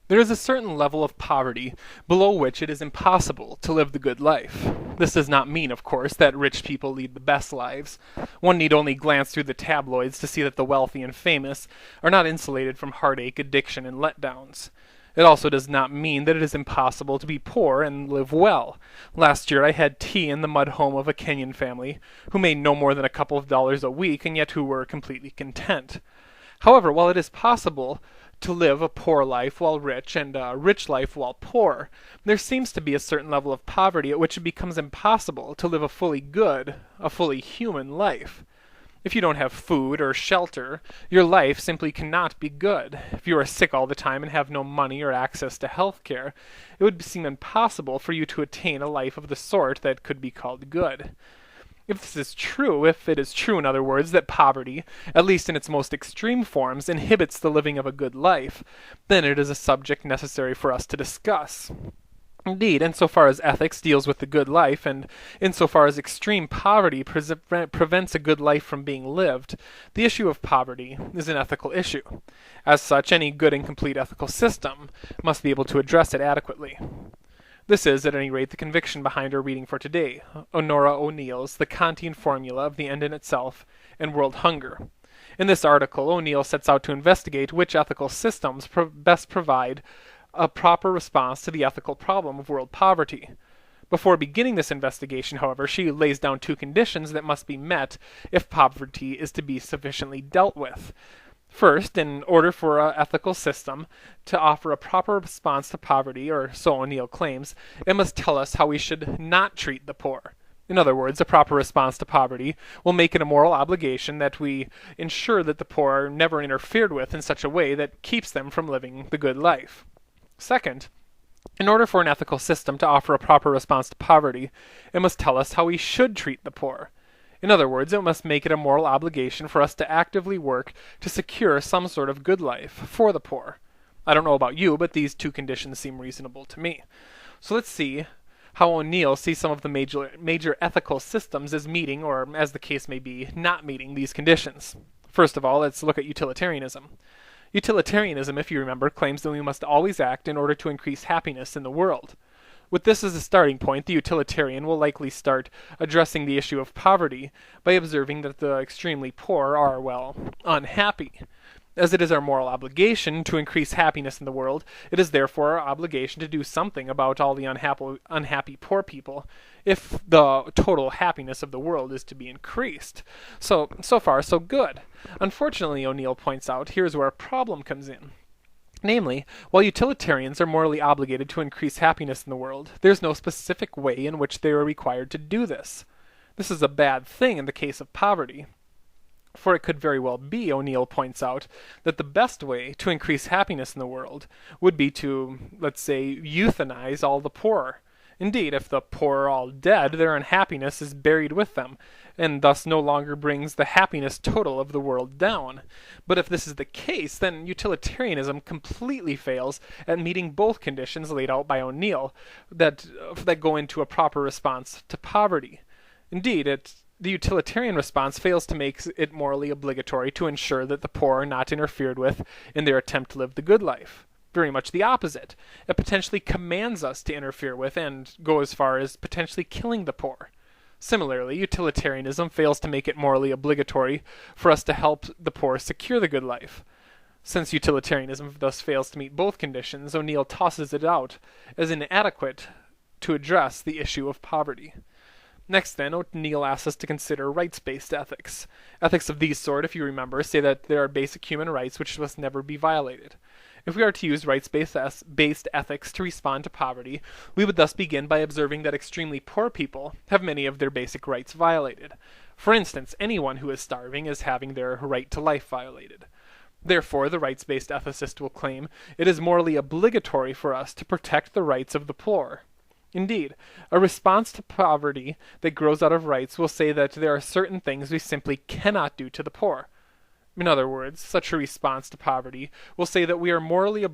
There is a certain level of poverty below which it is impossible to live the good life. This does not mean, of course, that rich people lead the best lives. One need only glance through the tabloids to see that the wealthy and famous are not insulated from heartache, addiction, and letdowns. It also does not mean that it is impossible to be poor and live well. Last year I had tea in the mud home of a Kenyan family, who made no more than a couple of dollars a week and yet who were completely content. However, while it is possible to live a poor life while rich and a rich life while poor, there seems to be a certain level of poverty at which it becomes impossible to live a fully good, a fully human life. If you don't have food or shelter, your life simply cannot be good. If you are sick all the time and have no money or access to health care, it would seem impossible for you to attain a life of the sort that could be called good. If it is true, in other words, that poverty, at least in its most extreme forms, inhibits the living of a good life, then it is a subject necessary for us to discuss. Indeed, insofar as ethics deals with the good life, and insofar as extreme poverty prevents a good life from being lived, the issue of poverty is an ethical issue. As such, any good and complete ethical system must be able to address it adequately. This is, at any rate, the conviction behind our reading for today, Onora O'Neill's The Kantian Formula of the End in Itself and World Hunger. In this article, O'Neill sets out to investigate which ethical systems best provide a proper response to the ethical problem of world poverty. Before beginning this investigation, however, she lays down two conditions that must be met if poverty is to be sufficiently dealt with. First, in order for an ethical system to offer a proper response to poverty, or so O'Neill claims, it must tell us how we should not treat the poor. In other words, a proper response to poverty will make it a moral obligation that we ensure that the poor are never interfered with in such a way that keeps them from living the good life. Second, in order for an ethical system to offer a proper response to poverty, it must tell us how we should treat the poor. In other words, it must make it a moral obligation for us to actively work to secure some sort of good life for the poor. I don't know about you, but these two conditions seem reasonable to me. So let's see how O'Neill sees some of the major ethical systems as meeting, or as the case may be, not meeting these conditions. First of all, let's look at utilitarianism. Utilitarianism, if you remember, claims that we must always act in order to increase happiness in the world. With this as a starting point, the utilitarian will likely start addressing the issue of poverty by observing that the extremely poor are, well, unhappy. As it is our moral obligation to increase happiness in the world, it is therefore our obligation to do something about all the unhappy poor people if the total happiness of the world is to be increased. So far, so good. Unfortunately, O'Neill points out, here's where a problem comes in. Namely, while utilitarians are morally obligated to increase happiness in the world, there's no specific way in which they are required to do this. This is a bad thing in the case of poverty. For it could very well be, O'Neill points out, that the best way to increase happiness in the world would be to, let's say, euthanize all the poor. Indeed, if the poor are all dead, their unhappiness is buried with them, and thus no longer brings the happiness total of the world down. But if this is the case, then utilitarianism completely fails at meeting both conditions laid out by O'Neill that go into a proper response to poverty. Indeed, the utilitarian response fails to make it morally obligatory to ensure that the poor are not interfered with in their attempt to live the good life. Very much the opposite. It potentially commands us to interfere with and go as far as potentially killing the poor. Similarly, utilitarianism fails to make it morally obligatory for us to help the poor secure the good life. Since utilitarianism thus fails to meet both conditions, O'Neill tosses it out as inadequate to address the issue of poverty. Next then, O'Neill asks us to consider rights-based ethics. Ethics of these sort, if you remember, say that there are basic human rights which must never be violated. If we are to use rights-based ethics to respond to poverty, we would thus begin by observing that extremely poor people have many of their basic rights violated. For instance, anyone who is starving is having their right to life violated. Therefore, the rights-based ethicist will claim it is morally obligatory for us to protect the rights of the poor. Indeed, a response to poverty that grows out of rights will say that there are certain things we simply cannot do to the poor. In other words, such a response to poverty will say that we are morally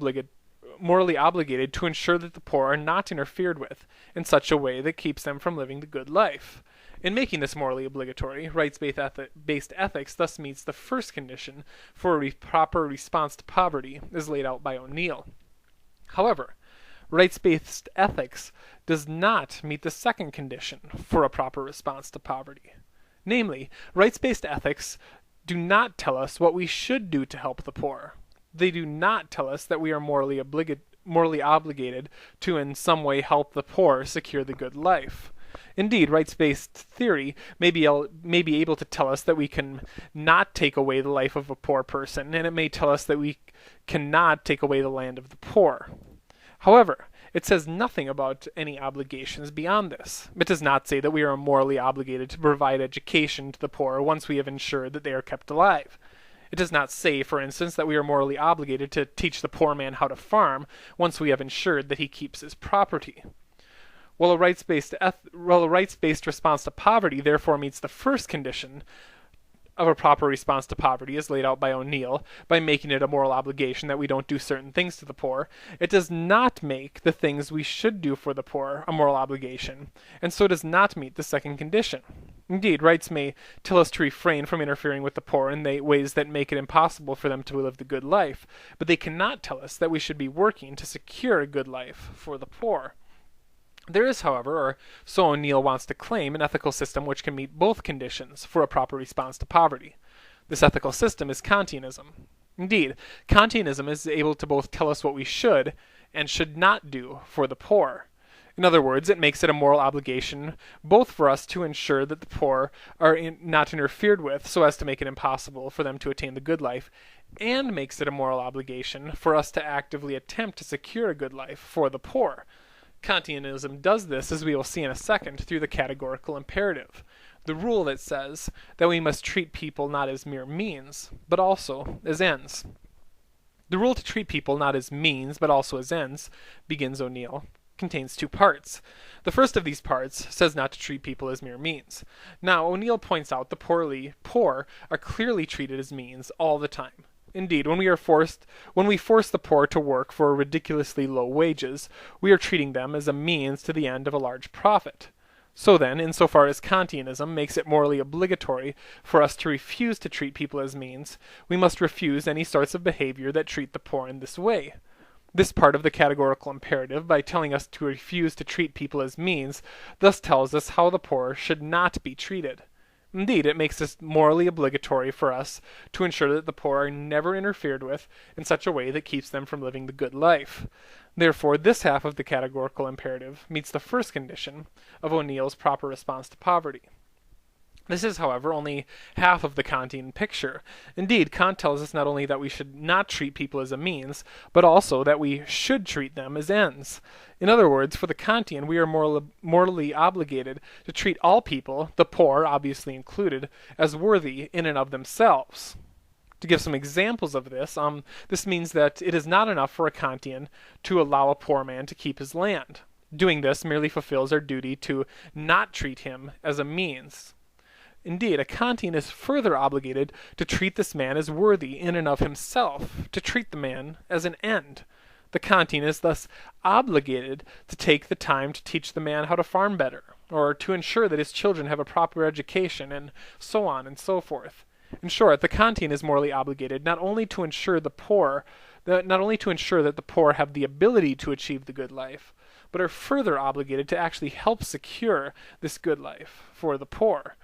obligated to ensure that the poor are not interfered with in such a way that keeps them from living the good life. In making this morally obligatory, rights-based ethics thus meets the first condition for a proper response to poverty as laid out by O'Neill. However, rights-based ethics does not meet the second condition for a proper response to poverty. Namely, rights-based ethics do not tell us what we should do to help the poor. They do not tell us that we are morally obligated to in some way help the poor secure the good life. Indeed, rights-based theory may be able to tell us that we can not take away the life of a poor person, and it may tell us that we cannot take away the land of the poor. However, it says nothing about any obligations beyond this. It does not say that we are morally obligated to provide education to the poor once we have ensured that they are kept alive. It does not say, for instance, that we are morally obligated to teach the poor man how to farm once we have ensured that he keeps his property. While a rights-based response to poverty therefore meets the first condition of a proper response to poverty as laid out by O'Neill, by making it a moral obligation that we don't do certain things to the poor, it does not make the things we should do for the poor a moral obligation, and so does not meet the second condition. Indeed, rights may tell us to refrain from interfering with the poor in ways that make it impossible for them to live the good life, but they cannot tell us that we should be working to secure a good life for the poor. There is, however, or so O'Neill wants to claim, an ethical system which can meet both conditions for a proper response to poverty. This ethical system is Kantianism. Indeed, Kantianism is able to both tell us what we should and should not do for the poor. In other words, it makes it a moral obligation both for us to ensure that the poor are not interfered with so as to make it impossible for them to attain the good life, and makes it a moral obligation for us to actively attempt to secure a good life for the poor. Kantianism does this, as we will see in a second, through the categorical imperative, the rule that says that we must treat people not as mere means, but also as ends. The rule to treat people not as means, but also as ends, begins O'Neill, contains two parts. The first of these parts says not to treat people as mere means. Now, O'Neill points out the poor are clearly treated as means all the time. Indeed, when we force the poor to work for ridiculously low wages, we are treating them as a means to the end of a large profit. So then, insofar as Kantianism makes it morally obligatory for us to refuse to treat people as means, we must refuse any sorts of behavior that treat the poor in this way. This part of the categorical imperative, by telling us to refuse to treat people as means, thus tells us how the poor should not be treated. Indeed, it makes this morally obligatory for us to ensure that the poor are never interfered with in such a way that keeps them from living the good life. Therefore, this half of the categorical imperative meets the first condition of O'Neill's proper response to poverty. This is, however, only half of the Kantian picture. Indeed, Kant tells us not only that we should not treat people as a means, but also that we should treat them as ends. In other words, for the Kantian, we are morally obligated to treat all people, the poor obviously included, as worthy in and of themselves. To give some examples of this, this means that it is not enough for a Kantian to allow a poor man to keep his land. Doing this merely fulfills our duty to not treat him as a means. Indeed, a Kantian is further obligated to treat this man as worthy in and of himself, to treat the man as an end. The Kantian is thus obligated to take the time to teach the man how to farm better, or to ensure that his children have a proper education, and so on and so forth. In short, the Kantian is morally obligated not only to ensure that the poor have the ability to achieve the good life, but are further obligated to actually help secure this good life for the poor.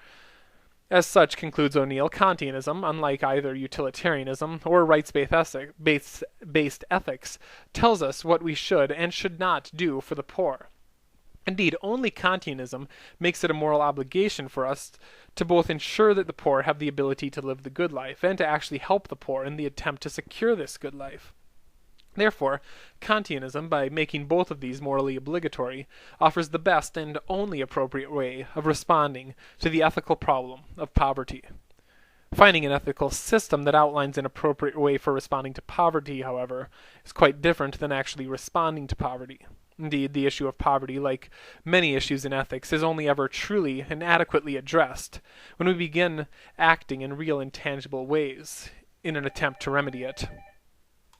As such, concludes O'Neill, Kantianism, unlike either utilitarianism or rights-based ethics, tells us what we should and should not do for the poor. Indeed, only Kantianism makes it a moral obligation for us to both ensure that the poor have the ability to live the good life and to actually help the poor in the attempt to secure this good life. Therefore, Kantianism, by making both of these morally obligatory, offers the best and only appropriate way of responding to the ethical problem of poverty. Finding an ethical system that outlines an appropriate way for responding to poverty, however, is quite different than actually responding to poverty. Indeed, the issue of poverty, like many issues in ethics, is only ever truly and adequately addressed when we begin acting in real and tangible ways in an attempt to remedy it.